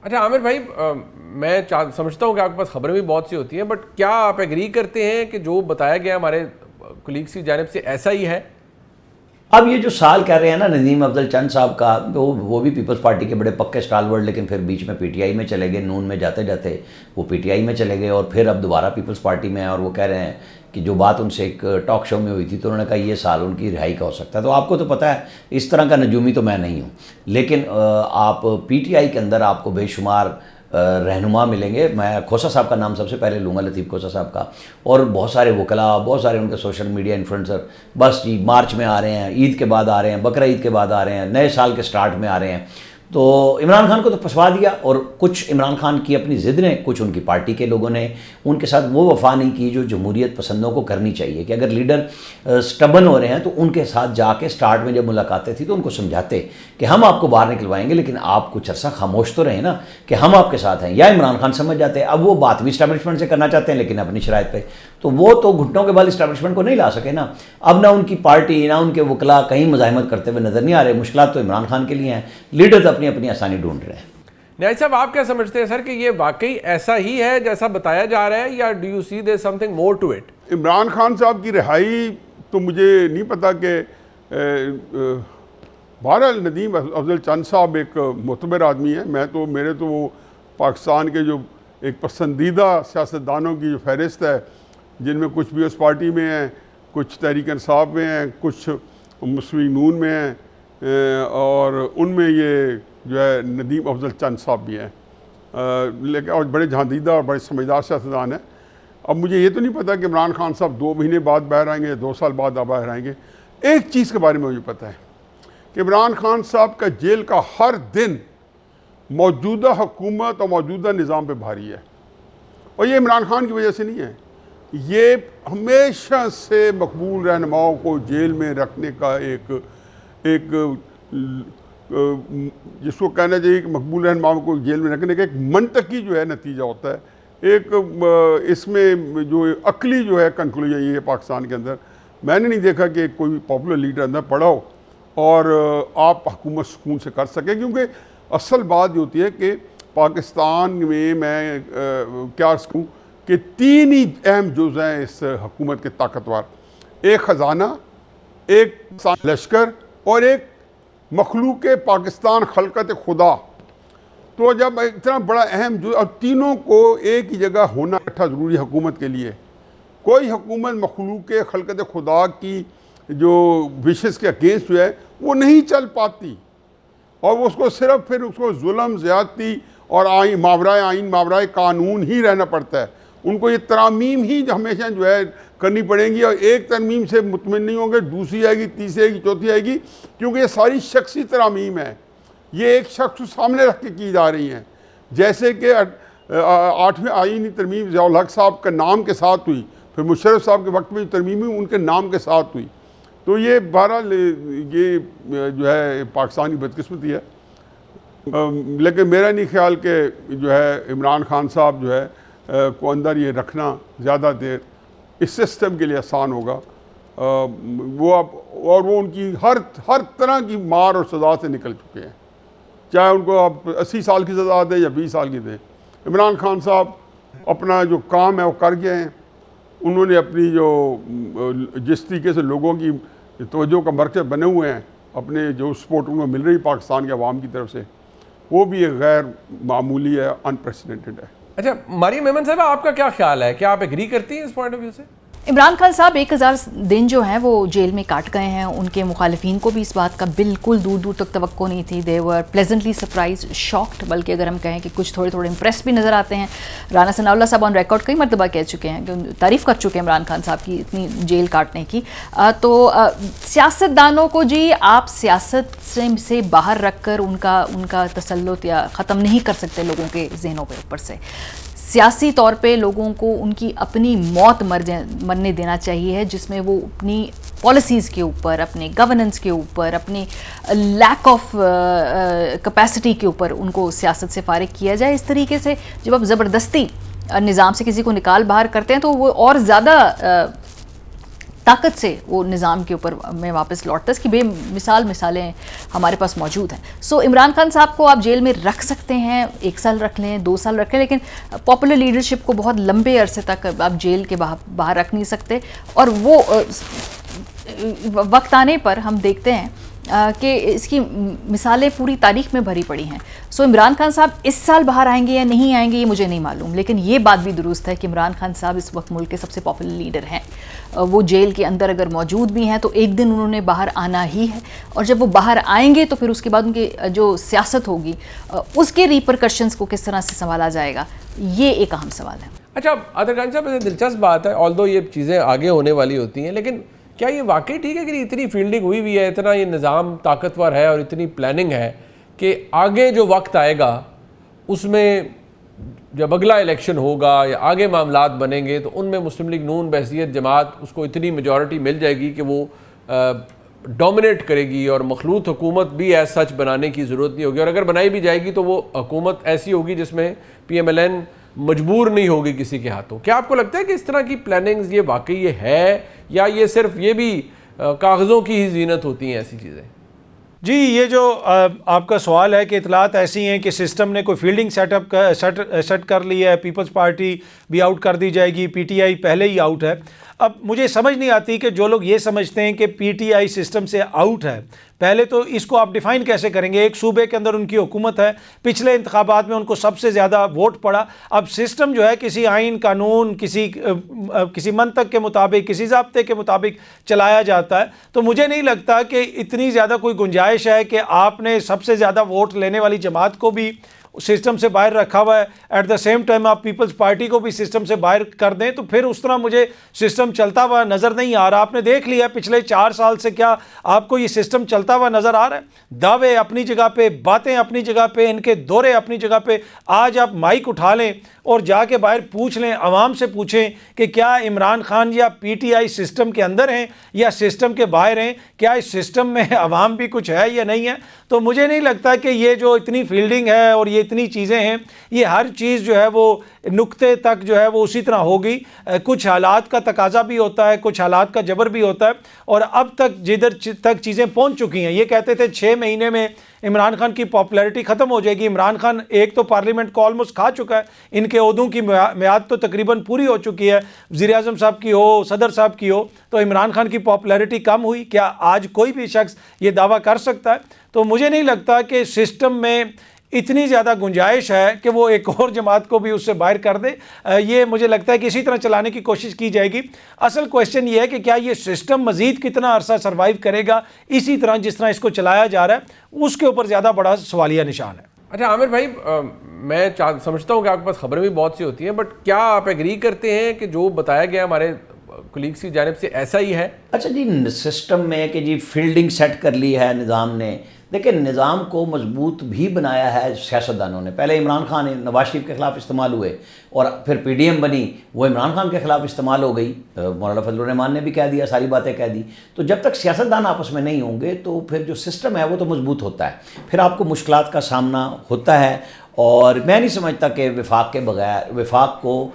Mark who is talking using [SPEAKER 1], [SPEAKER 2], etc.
[SPEAKER 1] اچھا عامر بھائی، میں سمجھتا ہوں کہ آپ کے پاس خبریں بھی بہت سی ہوتی ہیں، بٹ کیا آپ ایگری کرتے ہیں کہ جو بتایا گیا ہمارے کولیگس کی جانب سے ایسا ہی ہے؟
[SPEAKER 2] اب یہ جو سال کہہ رہے ہیں نا ندیم افضل چند صاحب کا، وہ بھی پیپلز پارٹی کے بڑے پکے اسٹالورڈ، لیکن پھر بیچ میں پی ٹی آئی میں چلے گئے، نون میں جاتے جاتے وہ پی ٹی آئی میں چلے گئے، اور پھر اب دوبارہ پیپلز پارٹی میں ہیں، اور وہ کہہ رہے ہیں کہ جو بات ان سے ایک ٹاک شو میں ہوئی تھی تو انہوں نے کہا یہ سال ان کی رہائی کا ہو سکتا ہے۔ تو آپ کو تو پتہ ہے اس طرح کا نجومی تو میں نہیں ہوں، لیکن آپ پی ٹی آئی کے اندر آپ کو بے شمار رہنما ملیں گے۔ میں کھوسہ صاحب کا نام سب سے پہلے لوں گا، لطیف کھوسہ صاحب کا، اور بہت سارے وکلاء، بہت سارے ان کے سوشل میڈیا انفلوئنسر، بس جی مارچ میں آ رہے ہیں، عید کے بعد آ رہے ہیں، بقرہ عید کے بعد آ رہے ہیں، نئے سال کے سٹارٹ میں آ رہے ہیں۔ تو عمران خان کو تو پھنسوا دیا، اور کچھ عمران خان کی اپنی ضد نے، کچھ ان کی پارٹی کے لوگوں نے ان کے ساتھ وہ وفا نہیں کی جو جمہوریت پسندوں کو کرنی چاہیے، کہ اگر لیڈر سٹبن ہو رہے ہیں تو ان کے ساتھ جا کے سٹارٹ میں جب ملاقاتیں تھیں تو ان کو سمجھاتے کہ ہم آپ کو باہر نکلوائیں گے، لیکن آپ کچھ عرصہ خاموش تو رہیں نا کہ ہم آپ کے ساتھ ہیں۔ یا عمران خان سمجھ جاتے، اب وہ بات بھی اسٹیبلشمنٹ سے کرنا چاہتے ہیں لیکن اپنی شرائط پہ، تو وہ تو گھٹنوں کے بل اسٹیبلشمنٹ کو نہیں لا سکے نا۔ اب نہ ان کی پارٹی نہ ان کے وکلاء کہیں مزاحمت کرتے ہوئے نظر نہیں آ رہے، مشکلات تو عمران خان کے لیے ہیں، لیڈرز اپنی اپنی آسانی ڈھونڈ رہے ہیں۔
[SPEAKER 1] نیاز صاحب، آپ کیا سمجھتے ہیں سر کہ یہ واقعی ایسا ہی ہے جیسا بتایا جا رہا ہے، یا do you see there something more to it?
[SPEAKER 3] Imran Khan صاحب کی رہائی تو مجھے نہیں پتا کہ بہرحال ندیم افضل چند صاحب ایک معتبر آدمی ہیں، میرے تو وہ پاکستان کے جو ایک پسندیدہ سیاستدانوں کی جو فہرست ہے، جن میں کچھ بھی اس پارٹی میں ہیں، کچھ تحریک انصاف میں ہیں، کچھ مسلم نون میں ہیں، اور ان میں یہ جو ہے ندیم افضل چند صاحب بھی ہیں، لیکن اور بڑے جہاندیدہ اور بڑے سمجھدار سیاستدان ہیں۔ اب مجھے یہ تو نہیں پتا کہ عمران خان صاحب 2 مہینے بعد باہر آئیں گے، 2 سال بعد باہر آئیں گے۔ ایک چیز کے بارے میں مجھے پتا ہے کہ عمران خان صاحب کا جیل کا ہر دن موجودہ حکومت اور موجودہ نظام پہ بھاری ہے، اور یہ عمران خان کی وجہ سے نہیں ہے، یہ ہمیشہ سے مقبول رہنماؤں کو جیل میں رکھنے کا ایک جس کو کہنا چاہیے کہ مقبول رہنماؤں کو جیل میں رکھنے کا ایک منطقی جو ہے نتیجہ ہوتا ہے، ایک اس میں جو عقلی جو ہے کنکلوژن یہ ہے پاکستان کے اندر۔ میں نے نہیں دیکھا کہ کوئی پاپولر لیڈر اندر پڑا ہو اور آپ حکومت سکون سے کر سکیں، کیونکہ اصل بات یہ ہوتی ہے کہ پاکستان میں کیا کہوں کہ 3 ہی اہم جز ہیں اس حکومت کے طاقتور، ایک خزانہ، ایک لشکر، اور ایک مخلوق پاکستان خلقت خدا۔ تو جب اتنا بڑا اہم جو، اور تینوں کو ایک ہی جگہ ہونا اکٹھا ضروری حکومت کے لیے، کوئی حکومت مخلوق خلقت خدا کی جو وشز کے اگینسٹ جو ہے وہ نہیں چل پاتی، اور وہ اس کو صرف پھر اس کو ظلم، زیادتی اور ماورائے آئین ماورائے قانون ہی رہنا پڑتا ہے۔ ان کو یہ ترامیم ہی ہمیشہ جو ہے کرنی پڑیں گی، اور ایک ترمیم سے مطمئن نہیں ہوں گے، دوسری آئے گی، تیسری آئے گی، چوتھی آئے گی، کیونکہ یہ ساری شخصی ترامیم ہے، یہ ایک شخص کو سامنے رکھ کے کی جا رہی ہیں۔ جیسے کہ 8ویں آئینی ترمیم ضیاء الحق صاحب کے نام کے ساتھ ہوئی، پھر مشرف صاحب کے وقت میں ترمیم ہوئی ان کے نام کے ساتھ ہوئی۔ تو یہ بہرحال یہ جو ہے پاکستان کی بدقسمتی ہے، لیکن میرا نہیں خیال کہ جو ہے عمران خان صاحب جو ہے کو اندر یہ رکھنا زیادہ دیر اس سسٹم کے لیے آسان ہوگا۔ وہ ان کی ہر طرح کی مار اور سزا سے نکل چکے ہیں، چاہے ان کو آپ 80 سال کی سزا دیں یا 20 سال کی دیں۔ عمران خان صاحب اپنا جو کام ہے وہ کر گئے ہیں، انہوں نے اپنی جو جس طریقے سے لوگوں کی توجہ کا مرکز بنے ہوئے ہیں، اپنے جو سپورٹ ان کو مل رہی پاکستان کے عوام کی طرف سے، وہ بھی ایک غیر معمولی ہے، انپریسیڈنٹڈ ہے۔
[SPEAKER 1] اچھا مریم میمن صاحب، آپ کا کیا خیال ہے؟ کیا آپ ایگری کرتی ہیں اس پوائنٹ آف ویو سے؟
[SPEAKER 4] عمران خان صاحب 1000 دن جو ہیں وہ جیل میں کاٹ گئے ہیں، ان کے مخالفین کو بھی اس بات کا بالکل دور دور تک توقع نہیں تھی، دے ور پلیزنٹلی سرپرائزڈ، شاکڈ، بلکہ اگر ہم کہیں کہ کچھ تھوڑے امپریس بھی نظر آتے ہیں۔ رانا ثناء اللہ صاحب آن ریکارڈ کئی مرتبہ کہہ چکے ہیں کہ تعریف کر چکے ہیں عمران خان صاحب کی اتنی جیل کاٹنے کی۔ تو سیاستدانوں کو جی آپ سیاست سے باہر رکھ کر ان کا تسلط یا ختم نہیں کر سکتے لوگوں کے ذہنوں پہ، اوپر سے سیاسی طور پہ لوگوں کو ان کی اپنی موت مرنے دینا چاہیے، جس میں وہ اپنی پالیسیز کے اوپر، اپنے گورننس کے اوپر، اپنے لیک آف کیپیسٹی کے اوپر ان کو سیاست سے فارغ کیا جائے۔ اس طریقے سے جب آپ زبردستی نظام سے کسی کو نکال باہر کرتے ہیں تو وہ اور زیادہ طاقت سے وہ نظام کے اوپر میں واپس لوٹتا ہے. اس کی بے مثال مثالیں ہمارے پاس موجود ہیں. سو عمران خان صاحب کو آپ جیل میں رکھ سکتے ہیں, 1 سال رکھ لیں, 2 سال رکھ لیں, لیکن پاپولر لیڈرشپ کو بہت لمبے عرصے تک آپ جیل کے باہر رکھ نہیں سکتے. اور وہ وقت آنے پر ہم دیکھتے ہیں کہ اس کی مثالیں پوری تاریخ میں بھری پڑی ہیں. سو عمران خان صاحب اس سال باہر آئیں گے یا نہیں آئیں گے یہ مجھے نہیں معلوم, لیکن یہ بات بھی درست ہے کہ عمران خان صاحب اس وقت ملک کے سب سے پاپولر لیڈر ہیں. وہ جیل کے اندر اگر موجود بھی ہیں تو ایک دن انہوں نے باہر آنا ہی ہے, اور جب وہ باہر آئیں گے تو پھر اس کے بعد ان کی جو سیاست ہوگی اس کے ریپرکشنز کو کس طرح سے سنبھالا جائے گا, یہ ایک اہم سوال ہے.
[SPEAKER 1] اچھا عادل خان صاحب, دلچسپ بات ہے, آلدو یہ چیزیں آگے ہونے والی ہوتی ہیں, لیکن کیا یہ واقعی ٹھیک ہے کہ اتنی فیلڈنگ ہوئی ہوئی ہے, اتنا یہ نظام طاقتور ہے اور اتنی پلاننگ ہے کہ آگے جو وقت آئے گا اس میں جب اگلا الیکشن ہوگا یا آگے معاملات بنیں گے تو ان میں مسلم لیگ نون بحیثیت جماعت اس کو اتنی میجورٹی مل جائے گی کہ وہ ڈومینیٹ کرے گی, اور مخلوط حکومت بھی ایز سچ بنانے کی ضرورت نہیں ہوگی, اور اگر بنائی بھی جائے گی تو وہ حکومت ایسی ہوگی جس میں پی ایم ایل این مجبور نہیں ہوگی کسی کے ہاتھوں. کیا آپ کو لگتا ہے کہ اس طرح کی پلاننگز یہ واقعی یہ ہے, یا یہ صرف یہ بھی کاغذوں کی ہی زینت ہوتی ہیں ایسی چیزیں؟
[SPEAKER 5] جی, یہ جو آپ کا سوال ہے کہ اطلاعات ایسی ہیں کہ سسٹم نے کوئی فیلڈنگ سیٹ کر لی ہے, پیپلز پارٹی بھی آؤٹ کر دی جائے گی, پی ٹی آئی پہلے ہی آؤٹ ہے. اب مجھے سمجھ نہیں آتی کہ جو لوگ یہ سمجھتے ہیں کہ پی ٹی آئی سسٹم سے آؤٹ ہے, پہلے تو اس کو آپ ڈیفائن کیسے کریں گے؟ ایک صوبے کے اندر ان کی حکومت ہے, پچھلے انتخابات میں ان کو سب سے زیادہ ووٹ پڑا. اب سسٹم جو ہے کسی آئین قانون کسی منطق کے مطابق کسی ضابطے کے مطابق چلایا جاتا ہے, تو مجھے نہیں لگتا کہ اتنی زیادہ کوئی گنجائش ہے کہ آپ نے سب سے زیادہ ووٹ لینے والی جماعت کو بھی سسٹم سے باہر رکھا ہوا ہے, ایٹ دا سیم ٹائم آپ پیپلز پارٹی کو بھی سسٹم سے باہر کر دیں, تو پھر اس طرح مجھے سسٹم چلتا ہوا نظر نہیں آ رہا. آپ نے دیکھ لیا پچھلے 4 سال سے کیا آپ کو یہ سسٹم چلتا ہوا نظر آ رہا ہے؟ دعوے اپنی جگہ پہ, باتیں اپنی جگہ پہ, ان کے دورے اپنی جگہ پہ. آج آپ مائک اٹھا لیں اور جا کے باہر پوچھ لیں, عوام سے پوچھیں کہ کیا عمران خان یا پی ٹی آئی سسٹم کے اندر ہیں یا سسٹم کے باہر ہیں, کیا اس سسٹم میں عوام بھی کچھ ہے یا نہیں ہے. تو مجھے نہیں لگتا کہ یہ جو اتنی فیلڈنگ ہے اور یہ اتنی چیزیں ہیں, یہ ہر چیز جو ہے وہ نقطے تک جو ہے وہ اسی طرح ہوگی. کچھ حالات کا تقاضا بھی ہوتا ہے, کچھ حالات کا جبر بھی ہوتا ہے, اور اب تک جدھر تک چیزیں پہنچ چکی ہیں, یہ کہتے تھے 6 مہینے میں عمران خان کی پاپولیرٹی ختم ہو جائے گی. عمران خان ایک تو پارلیمنٹ کو آلموسٹ کھا چکا ہے, ان کے عہدوں کی میعاد تو تقریباً پوری ہو چکی ہے, وزیر اعظم صاحب کی ہو, صدر صاحب کی ہو, تو عمران خان کی پاپولیرٹی کم ہوئی؟ کیا آج کوئی بھی شخص یہ دعویٰ کر سکتا ہے؟ تو مجھے نہیں لگتا کہ سسٹم میں اتنی زیادہ گنجائش ہے کہ وہ ایک اور جماعت کو بھی اس سے باہر کر دے. یہ مجھے لگتا ہے کہ اسی طرح چلانے کی کوشش کی جائے گی. اصل کویشچن یہ ہے کہ کیا یہ سسٹم مزید کتنا عرصہ سروائیو کرے گا اسی طرح جس طرح اس کو چلایا جا رہا ہے, اس کے اوپر زیادہ بڑا سوالیہ نشان ہے.
[SPEAKER 1] اچھا عامر بھائی, میں سمجھتا ہوں کہ آپ کے پاس خبریں بھی بہت سی ہوتی ہیں, بٹ کیا آپ ایگری کرتے ہیں کہ جو بتایا گیا ہمارے کولیگس کی جانب سے ایسا ہی ہے؟
[SPEAKER 2] اچھا جی, سسٹم میں کہ جی فیلڈنگ سیٹ کر لی ہے نظام نے, لیکن نظام کو مضبوط بھی بنایا ہے سیاستدانوں نے. پہلے عمران خان نواز شریف کے خلاف استعمال ہوئے, اور پھر پی ڈی ایم بنی, وہ عمران خان کے خلاف استعمال ہو گئی. مولانا فضل الرحمان نے بھی کہہ دیا, ساری باتیں کہہ دی. تو جب تک سیاستدان آپس میں نہیں ہوں گے تو پھر جو سسٹم ہے وہ تو مضبوط ہوتا ہے, پھر آپ کو مشکلات کا سامنا ہوتا ہے. اور میں نہیں سمجھتا کہ وفاق کے بغیر, وفاق کو